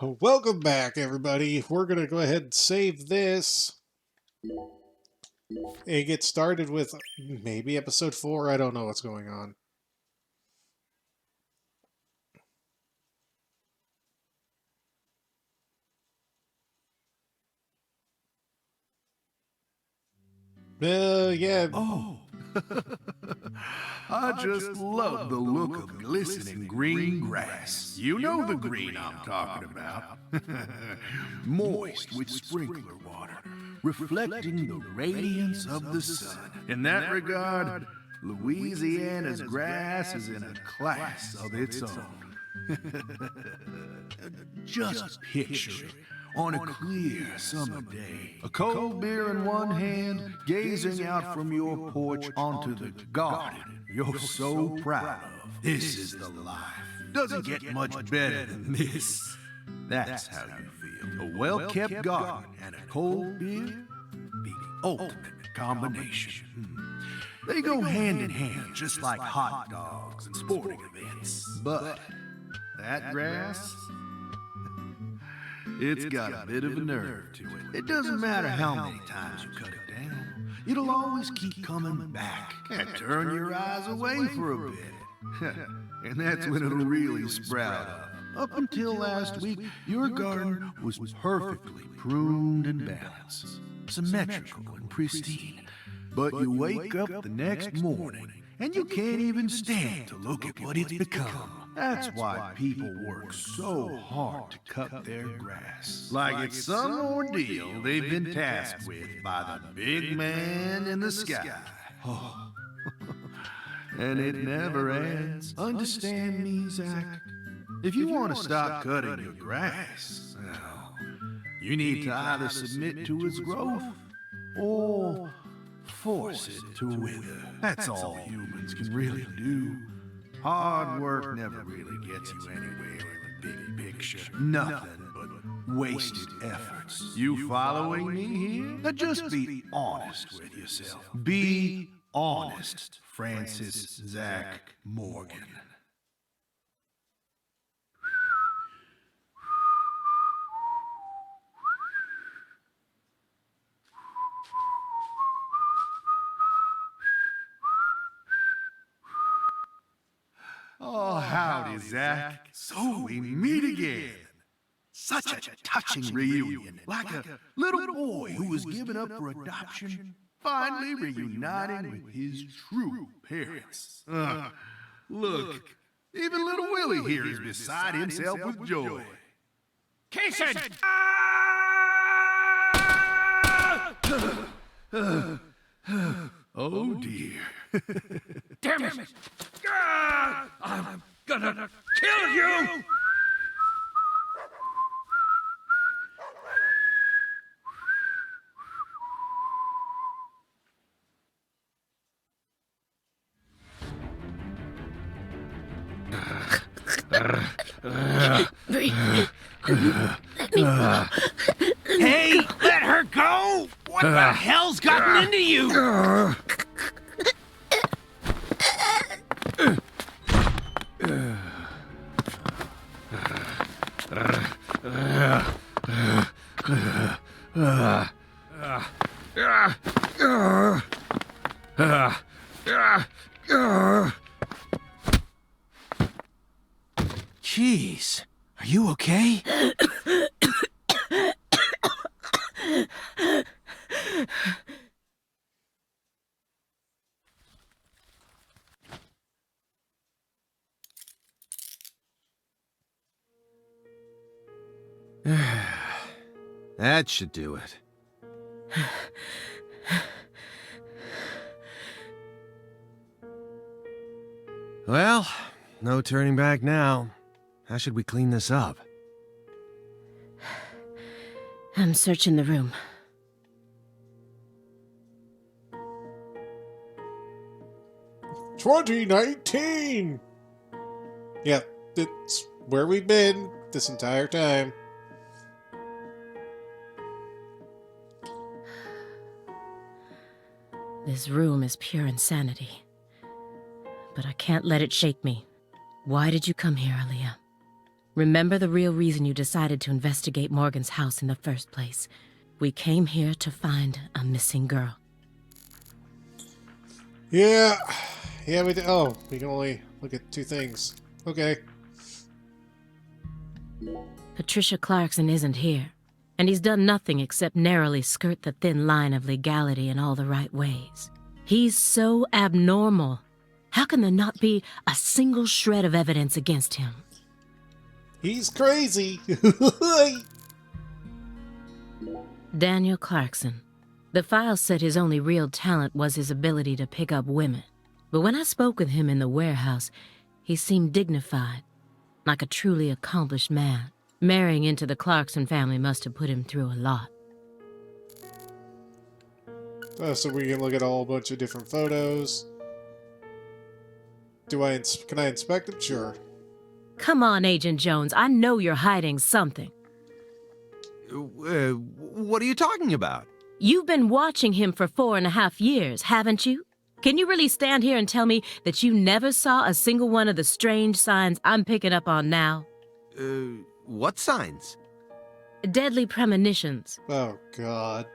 Welcome back, everybody. We're going to go ahead and save this and get started with maybe episode 4. I don't know what's going on. Yeah. Oh, I just love the look of glistening green grass. You know the green I'm talking about. Moist with sprinkler water, reflecting the radiance of the sun. In that regard, Louisiana's grass is in a class of its own. Just picture it. On a clear summer day, a cold beer in one hand, gazing out from your porch onto the garden you're so proud of. This is the life. Doesn't get much better than this. That's how you feel. A well-kept garden and a cold beer? Be the ultimate combination. They go hand in hand, just like hot dogs and sporting events. But that grass? It's got a bit of a nerve to it. It doesn't matter how many times you cut it down. It'll always keep coming back. Can't turn your eyes away for a bit. And that's when it'll really sprout up. Up until last week, your garden was perfectly pruned and balanced, symmetrical and pristine. But you wake up the next morning, and you can't even stand to look at what it's become. That's why people work so hard to cut their grass. Like it's some ordeal they've been tasked with by the big man in the sky. Oh. And it never ends. Understand me, Zach? If you want to stop cutting your grass, well, you need to either submit to its growth or force it to wither. That's all humans can really do. Hard work never really gets you anywhere in the big picture. Nothing but wasted efforts. You following me here? Now just be honest with yourself. Be honest, Francis Zach Morgan. Oh, howdy, Zach. So we meet again. Such a touching reunion. Like a little boy who was given up for adoption, finally reuniting with his true parents. Look, even little Willie here is beside himself with joy. Casey! Oh, dear. Damn it! I'm gonna kill you! Hey, let her go! What the hell's gotten into you? Jeez, are you okay? That should do it. Well, no turning back now. How should we clean this up? I'm searching the room. "2019! Yeah, it's where we've been this entire time. This room is pure insanity. But I can't let it shake me. Why did you come here, Aaliyah? Remember the real reason you decided to investigate Morgan's house in the first place. We came here to find a missing girl. Yeah. Yeah, we did. Oh, we can only look at 2 things. Okay. Patricia Clarkson isn't here, and he's done nothing except narrowly skirt the thin line of legality in all the right ways. He's so abnormal. How can there not be a single shred of evidence against him? He's crazy. Daniel Clarkson. The file said his only real talent was his ability to pick up women. But when I spoke with him in the warehouse, he seemed dignified, like a truly accomplished man. Marrying into the Clarkson family must have put him through a lot. So we can look at a whole bunch of different photos. Can I inspect them? Sure. Come on, Agent Jones. I know you're hiding something. What are you talking about? You've been watching him for 4.5 years, haven't you? Can you really stand here and tell me that you never saw a single one of the strange signs I'm picking up on now? What signs? Deadly premonitions. Oh, God.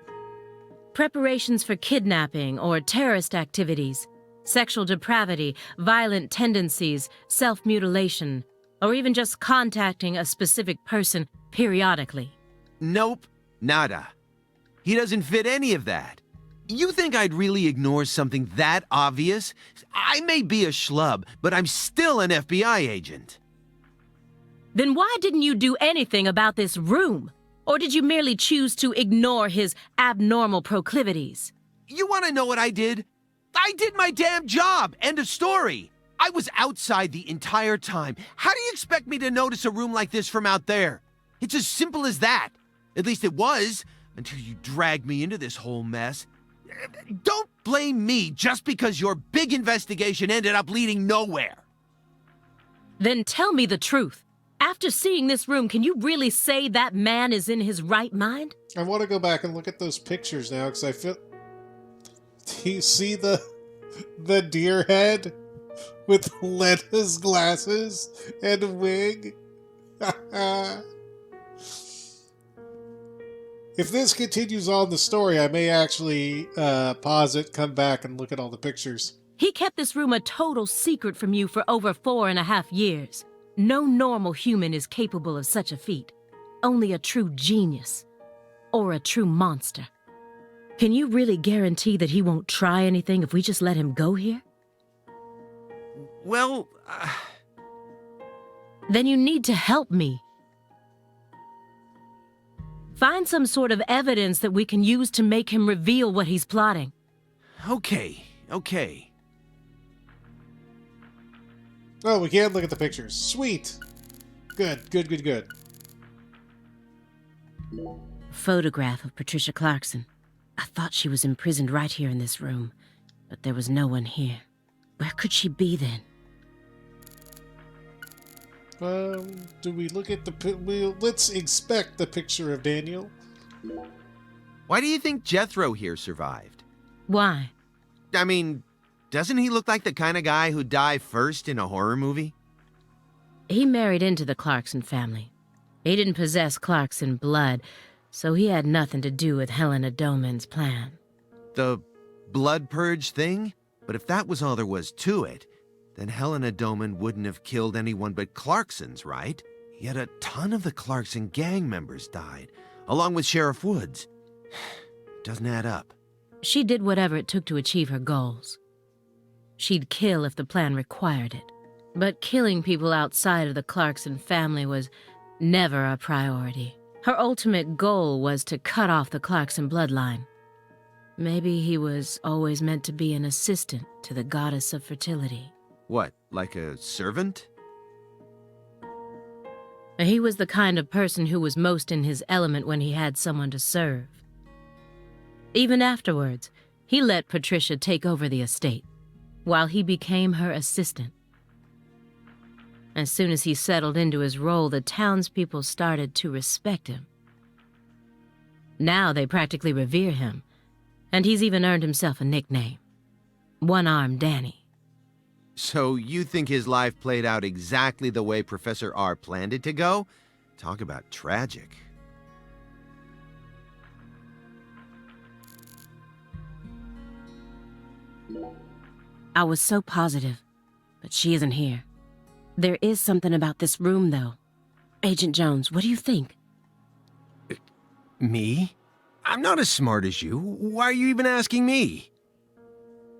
Preparations for kidnapping or terrorist activities. Sexual depravity, violent tendencies, self-mutilation, or even just contacting a specific person periodically. Nope, nada. He doesn't fit any of that. You think I'd really ignore something that obvious? I may be a schlub, but I'm still an FBI agent. Then why didn't you do anything about this room? Or did you merely choose to ignore his abnormal proclivities? You want to know what I did? I did my damn job. End of story. I was outside the entire time. How do you expect me to notice a room like this from out there? It's as simple as that. At least it was, until you dragged me into this whole mess. Don't blame me just because your big investigation ended up leading nowhere. Then tell me the truth. After seeing this room, can you really say that man is in his right mind? I want to go back and look at those pictures now, because I feel... Do you see the deer head with lettuce glasses and a wig? If this continues on the story, I may actually pause it, come back, and look at all the pictures. He kept this room a total secret from you for over 4.5 years. No normal human is capable of such a feat. Only a true genius. Or a true monster. Can you really guarantee that he won't try anything if we just let him go here? Well, Then you need to help me. Find some sort of evidence that we can use to make him reveal what he's plotting. okay. Oh, we can't look at the pictures. Sweet! Good. Photograph of Patricia Clarkson. I thought she was imprisoned right here in this room, but there was no one here. Where could she be then? Do we look at the... let's inspect the picture of Daniel. Why do you think Jethro here survived? Why? I mean, doesn't he look like the kind of guy who'd die first in a horror movie? He married into the Clarkson family. He didn't possess Clarkson blood, so he had nothing to do with Helena Doman's plan. The blood purge thing? But if that was all there was to it, then Helena Doman wouldn't have killed anyone but Clarksons, right? Yet a ton of the Clarkson gang members died, along with Sheriff Woods. Doesn't add up. She did whatever it took to achieve her goals. She'd kill if the plan required it. But killing people outside of the Clarkson family was never a priority. Her ultimate goal was to cut off the Clarkson bloodline. Maybe he was always meant to be an assistant to the goddess of fertility. What, like a servant? He was the kind of person who was most in his element when he had someone to serve. Even afterwards, he let Patricia take over the estate, while he became her assistant. As soon as he settled into his role, the townspeople started to respect him. Now they practically revere him, and he's even earned himself a nickname. One-Armed Danny. So you think his life played out exactly the way Professor R planned it to go? Talk about tragic. I was so positive, but she isn't here. There is something about this room, though. Agent Jones, what do you think? Me? I'm not as smart as you. Why are you even asking me?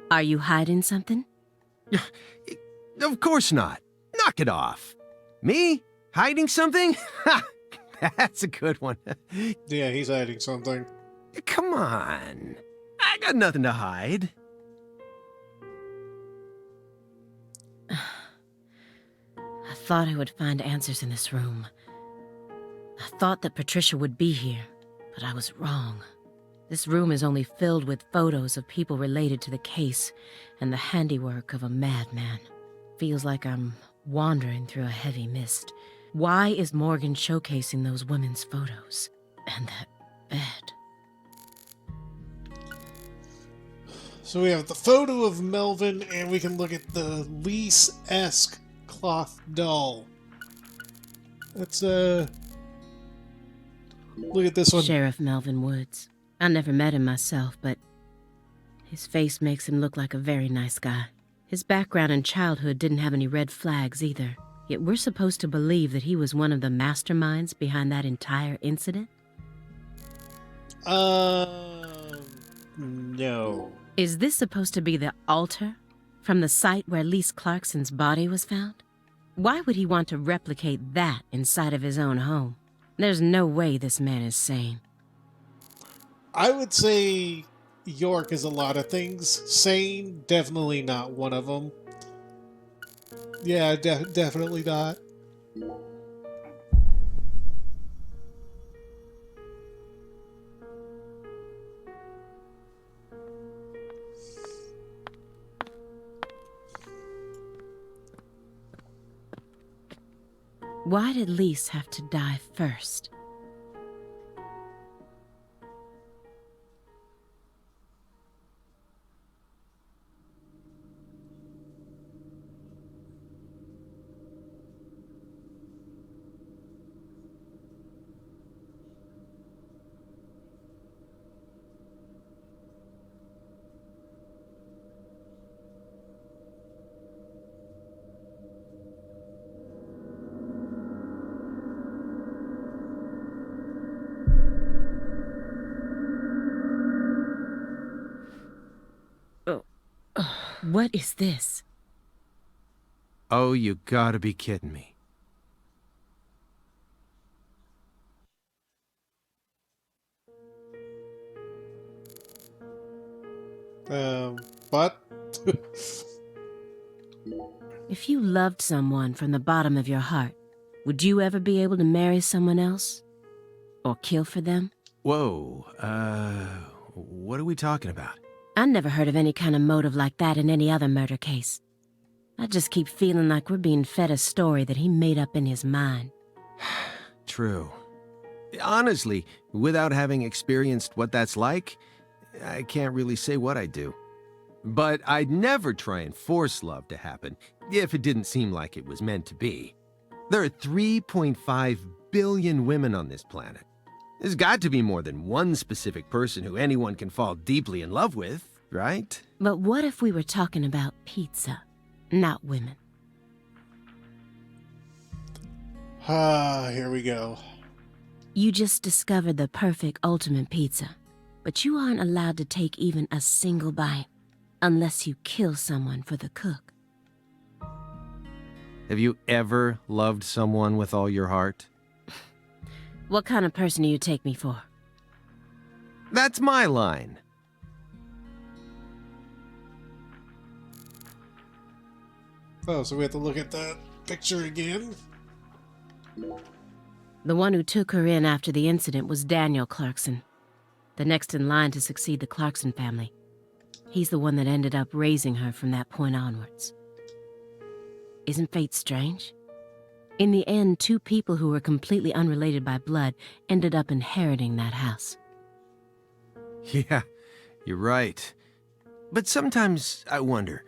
Are you hiding something? Of course not. Knock it off. Me? Hiding something? Ha! That's a good one. Yeah, he's hiding something. Come on. I got nothing to hide. I thought I would find answers in this room. I thought that Patricia would be here, but I was wrong. This room is only filled with photos of people related to the case and the handiwork of a madman. Feels like I'm wandering through a heavy mist. Why is Morgan showcasing those women's photos? And that bed? So we have the photo of Melvin, and we can look at the Lise-esque cloth doll. Let's, look at this one. Sheriff Melvin Woods. I never met him myself, but his face makes him look like a very nice guy. His background and childhood didn't have any red flags either. Yet we're supposed to believe that he was one of the masterminds behind that entire incident? No. Is this supposed to be the altar from the site where Lise Clarkson's body was found? Why would he want to replicate that inside of his own home? There's no way this man is sane. I would say York is a lot of things. Sane, definitely not one of them. Yeah, definitely not. Why did Lise have to die first? What is this? Oh, you gotta be kidding me. But If you loved someone from the bottom of your heart, would you ever be able to marry someone else? Or kill for them? Whoa, what are we talking about? I never heard of any kind of motive like that in any other murder case. I just keep feeling like we're being fed a story that he made up in his mind. True. Honestly, without having experienced what that's like, I can't really say what I'd do. But I'd never try and force love to happen if it didn't seem like it was meant to be. There are 3.5 billion women on this planet. There's got to be more than one specific person who anyone can fall deeply in love with, right? But what if we were talking about pizza, not women? here we go. You just discovered the perfect ultimate pizza, but you aren't allowed to take even a single bite unless you kill someone for the cook. Have you ever loved someone with all your heart? What kind of person do you take me for? That's my line. Oh, so we have to look at that picture again? The one who took her in after the incident was Daniel Clarkson, the next in line to succeed the Clarkson family. He's the one that ended up raising her from that point onwards. Isn't fate strange? In the end, two people who were completely unrelated by blood ended up inheriting that house. Yeah, you're right. But sometimes I wonder,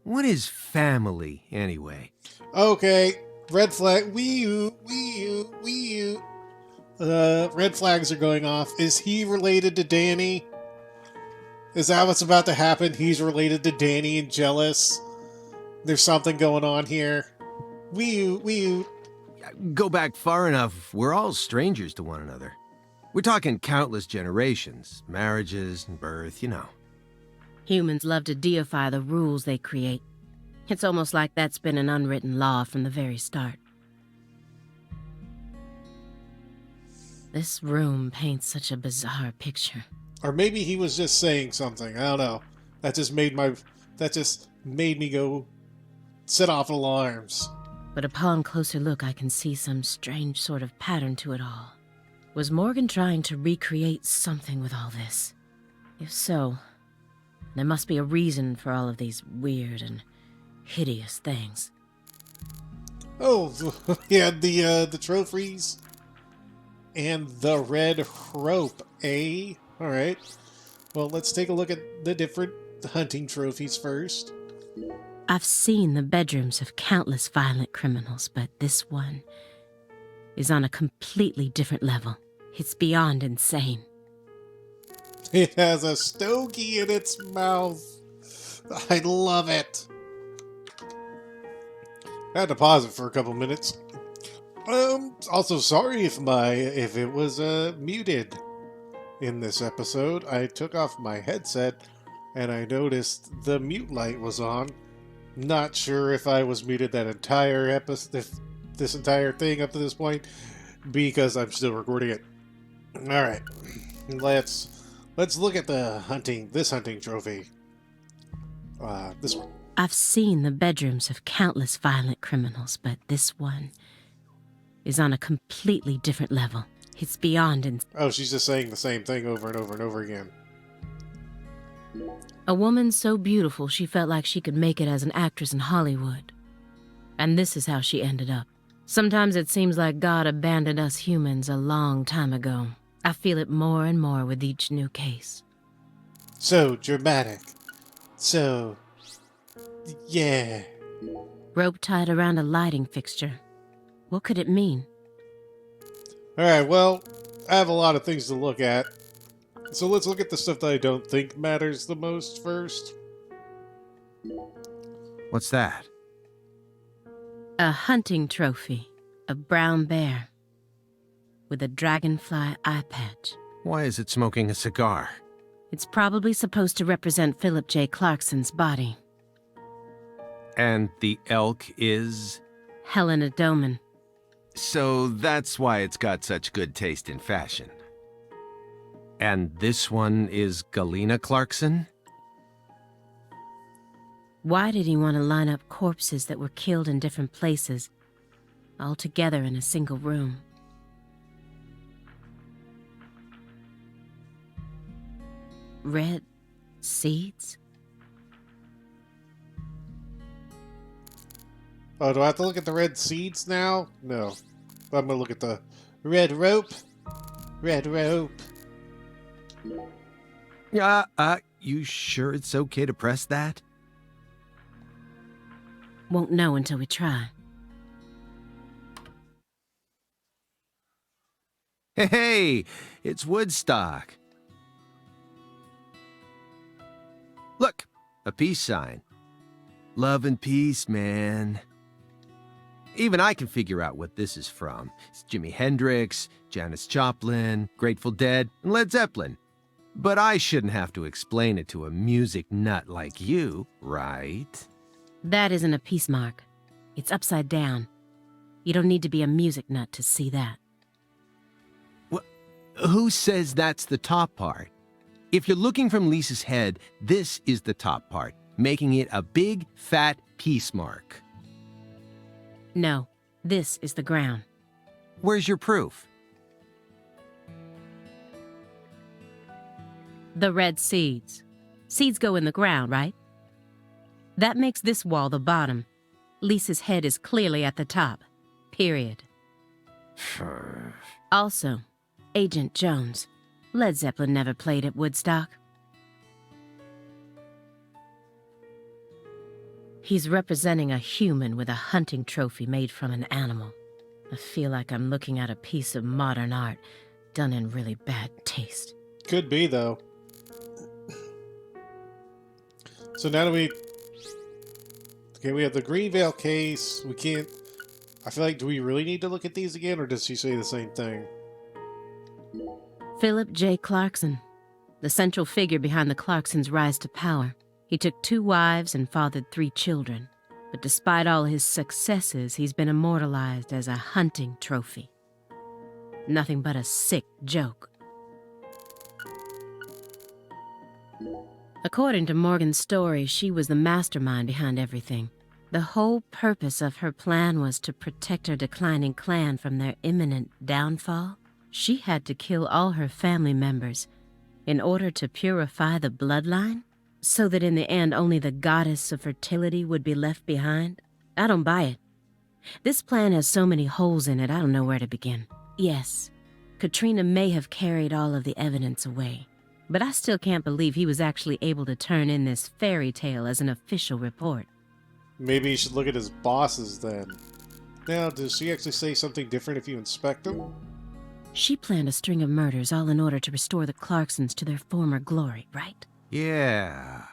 What is family, anyway? Okay, red flag. Wee-oo, wee-oo, wee-oo. Red flags are going off. Is he related to Danny? Is that what's about to happen? He's related to Danny and jealous? There's something going on here. Wee-oo, wee-oo. Go back far enough, we're all strangers to one another. We're talking countless generations, marriages and birth, you know. Humans love to deify the rules they create. It's almost like that's been an unwritten law from the very start. This room paints such a bizarre picture. Or maybe he was just saying something. I don't know. That just made me go set off alarms. But upon closer look, I can see some strange sort of pattern to it all. Was Morgan trying to recreate something with all this? If so, there must be a reason for all of these weird and hideous things. Oh, yeah, the trophies and the red rope, eh? Alright. Well, let's take a look at the different hunting trophies first. I've seen the bedrooms of countless violent criminals, but this one is on a completely different level. It's beyond insane. It has a stogie in its mouth. I love it. I had to pause it for a couple minutes. Also sorry if it was muted in this episode. I took off my headset and I noticed the mute light was on. Not sure if I was muted that entire episode, this entire thing up to this point, because I'm still recording it. All right, let's look at this hunting trophy. This one. I've seen the bedrooms of countless violent criminals, but this one is on a completely different level. It's beyond insane. Oh, she's just saying the same thing over and over and over again. A woman so beautiful she felt like she could make it as an actress in Hollywood. And this is how she ended up. Sometimes it seems like God abandoned us humans a long time ago. I feel it more and more with each new case. So dramatic. So... yeah. Rope tied around a lighting fixture. What could it mean? Alright, well, I have a lot of things to look at. So let's look at the stuff that I don't think matters the most first. What's that? A hunting trophy. A brown bear. With a dragonfly eye patch. Why is it smoking a cigar? It's probably supposed to represent Philip J. Clarkson's body. And the elk is? Helena Doman. So that's why it's got such good taste in fashion. And this one is Galena Clarkson? Why did he want to line up corpses that were killed in different places, all together in a single room? Red seeds? Oh, do I have to look at the red seeds now? No. I'm gonna look at the red rope. Red rope. You sure it's okay to press that? Won't know until we try. Hey, it's Woodstock. Look, a peace sign. Love and peace, man. Even I can figure out what this is from. It's Jimi Hendrix, Janis Joplin, Grateful Dead, and Led Zeppelin. But I shouldn't have to explain it to a music nut like you, right? That isn't a peace mark. It's upside down. You don't need to be a music nut to see that. Who says that's the top part? If you're looking from Lisa's head, this is the top part, making it a big, fat peace mark. No, this is the ground. Where's your proof? The red seeds. Seeds go in the ground, right? That makes this wall the bottom. Lisa's head is clearly at the top. Period. Also, Agent Jones. Led Zeppelin never played at Woodstock. He's representing a human with a hunting trophy made from an animal. I feel like I'm looking at a piece of modern art done in really bad taste. Could be, though. So now that we... Okay, we have the Greenvale case. We can't... I feel like, do we really need to look at these again, or does she say the same thing? Philip J. Clarkson, the central figure behind the Clarksons' rise to power. He took 2 wives and fathered 3 children. But despite all his successes, he's been immortalized as a hunting trophy. Nothing but a sick joke. According to Morgan's story, she was the mastermind behind everything. The whole purpose of her plan was to protect her declining clan from their imminent downfall. She had to kill all her family members in order to purify the bloodline, so that in the end only the goddess of fertility would be left behind. I don't buy it. This plan has so many holes in it, I don't know where to begin. Yes, Katrina may have carried all of the evidence away, but I still can't believe he was actually able to turn in this fairy tale as an official report. Maybe you should look at his bosses then. Now, does she actually say something different if you inspect them? She planned a string of murders all in order to restore the Clarksons to their former glory, right? Yeah.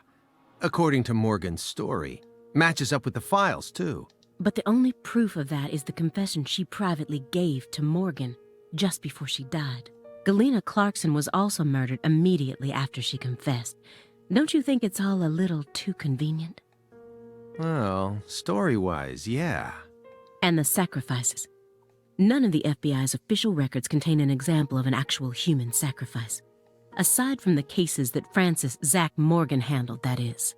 According to Morgan's story. Matches up with the files, too. But the only proof of that is the confession she privately gave to Morgan just before she died. Galena Clarkson was also murdered immediately after she confessed. Don't you think it's all a little too convenient? Well, story-wise, yeah. And the sacrifices. None of the FBI's official records contain an example of an actual human sacrifice. Aside from the cases that Francis Zach Morgan handled, that is.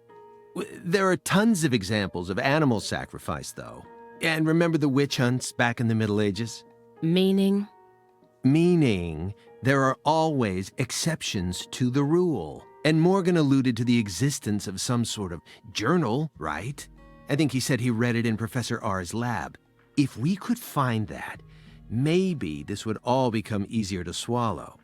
There are tons of examples of animal sacrifice, though. And remember the witch hunts back in the Middle Ages? Meaning? Meaning, there are always exceptions to the rule. And Morgan alluded to the existence of some sort of journal, right? I think he said he read it in Professor R's lab. If we could find that, maybe this would all become easier to swallow.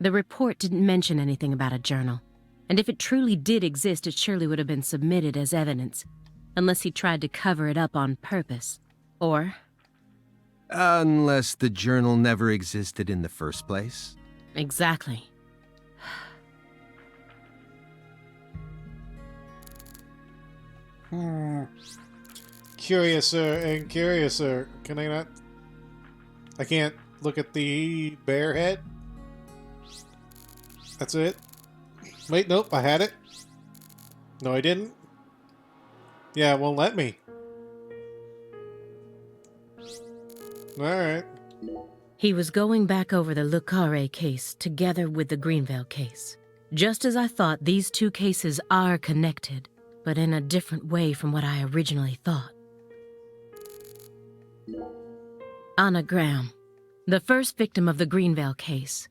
The report didn't mention anything about a journal. And if it truly did exist, it surely would have been submitted as evidence. Unless he tried to cover it up on purpose. Or... Unless the journal never existed in the first place. Exactly. Curiouser and curiouser. Can I not? I can't look at the bear head? That's it? Wait, nope, I had it. No, I didn't. Yeah, it won't let me. Alright. He was going back over the Le Carré case together with the Greenvale case. Just as I thought, these 2 cases are connected, but in a different way from what I originally thought. Anna Graham, the first victim of the Greenvale case.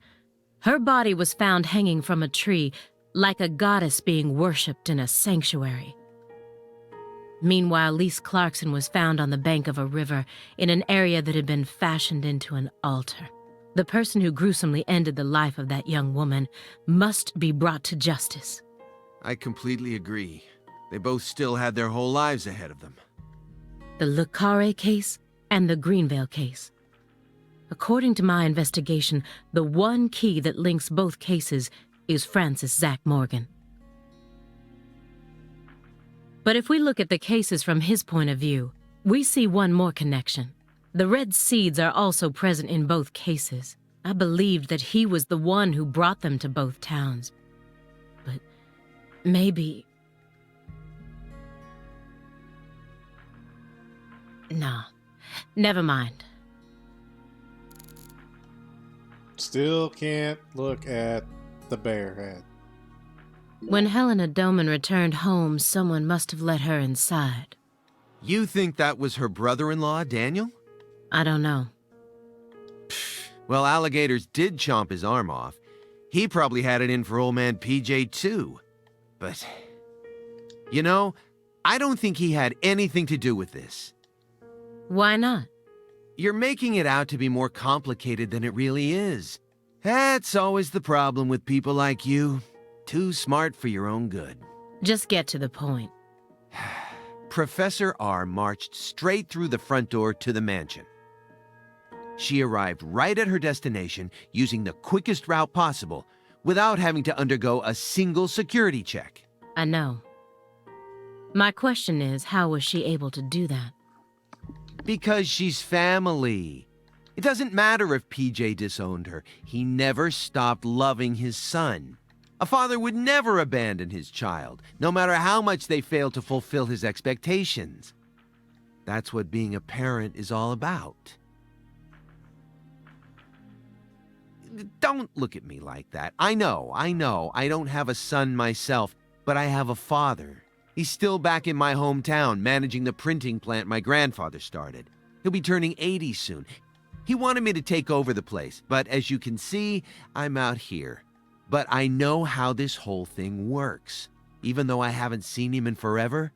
Her body was found hanging from a tree, like a goddess being worshipped in a sanctuary. Meanwhile, Lise Clarkson was found on the bank of a river in an area that had been fashioned into an altar. The person who gruesomely ended the life of that young woman must be brought to justice. I completely agree. They both still had their whole lives ahead of them. The Le Carré case and the Greenvale case. According to my investigation, the one key that links both cases is Francis Zach Morgan. But if we look at the cases from his point of view, we see one more connection. The red seeds are also present in both cases. I believed that he was the one who brought them to both towns. But maybe... No, never mind. Still can't look at the bear head. When Helena Doman returned home, someone must have let her inside. You think that was her brother-in-law, Daniel? I don't know. Well, alligators did chomp his arm off. He probably had it in for old man PJ, too. But, you know, I don't think he had anything to do with this. Why not? You're making it out to be more complicated than it really is. That's always the problem with people like you. Too smart for your own good. Just get to the point. Professor R marched straight through the front door to the mansion. She arrived right at her destination using the quickest route possible without having to undergo a single security check. I know. My question is, how was she able to do that? Because she's family. It doesn't matter if PJ disowned her. He never stopped loving his son. A father would never abandon his child, no matter how much they fail to fulfill his expectations. That's what being a parent is all about. Don't look at me like that. I know. I don't have a son myself, but I have a father. He's still back in my hometown, managing the printing plant my grandfather started. He'll be turning 80 soon. He wanted me to take over the place, but as you can see, I'm out here. But I know how this whole thing works. Even though I haven't seen him in forever,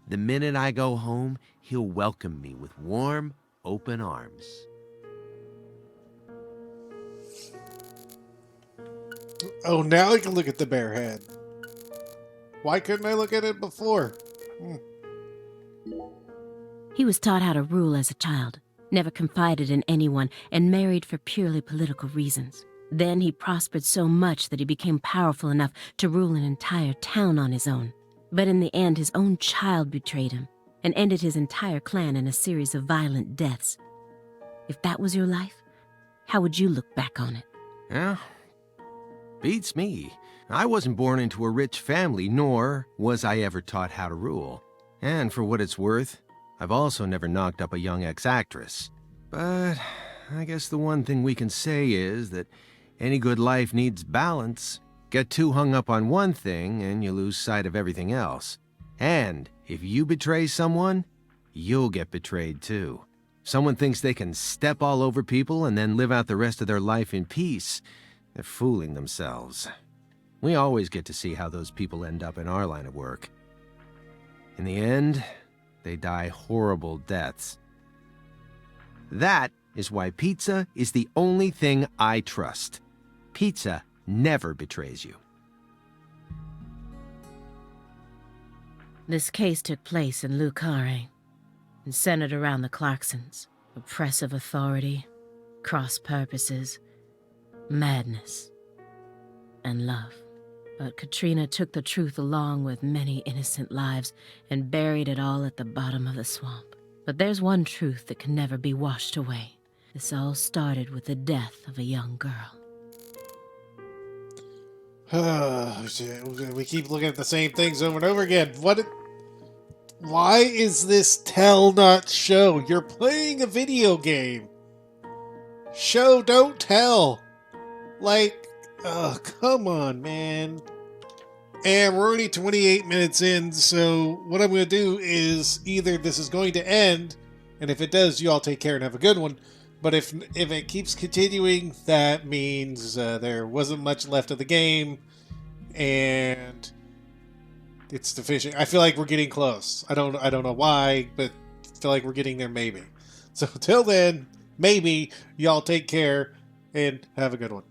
the minute I go home, he'll welcome me with warm, open arms. Oh, now I can look at the bare head. Why couldn't I look at it before? He was taught how to rule as a child, never confided in anyone, and married for purely political reasons. Then he prospered so much that he became powerful enough to rule an entire town on his own. But in the end, his own child betrayed him and ended his entire clan in a series of violent deaths. If that was your life, how would you look back on it? Yeah, beats me. I wasn't born into a rich family, nor was I ever taught how to rule. And for what it's worth, I've also never knocked up a young ex-actress. But I guess the one thing we can say is that any good life needs balance. Get too hung up on one thing and you lose sight of everything else. And if you betray someone, you'll get betrayed too. Someone thinks they can step all over people and then live out the rest of their life in peace. They're fooling themselves. We always get to see how those people end up in our line of work. In the end, they die horrible deaths. That is why pizza is the only thing I trust. Pizza never betrays you. This case took place in Lucare and centered around the Clarksons. Oppressive authority, cross purposes, madness, and love. But Katrina took the truth along with many innocent lives and buried it all at the bottom of the swamp. But there's one truth that can never be washed away. This all started with the death of a young girl. We keep looking at the same things over and over again. Why is this tell not show? You're playing a video game. Show, don't tell. Like, oh, come on, man. And we're already 28 minutes in, so what I'm going to do is either this is going to end, and if it does, you all take care and have a good one. But if it keeps continuing, that means there wasn't much left of the game, and it's the fishing. I feel like we're getting close. I don't know why, but I feel like we're getting there maybe. So till then, maybe y'all take care and have a good one.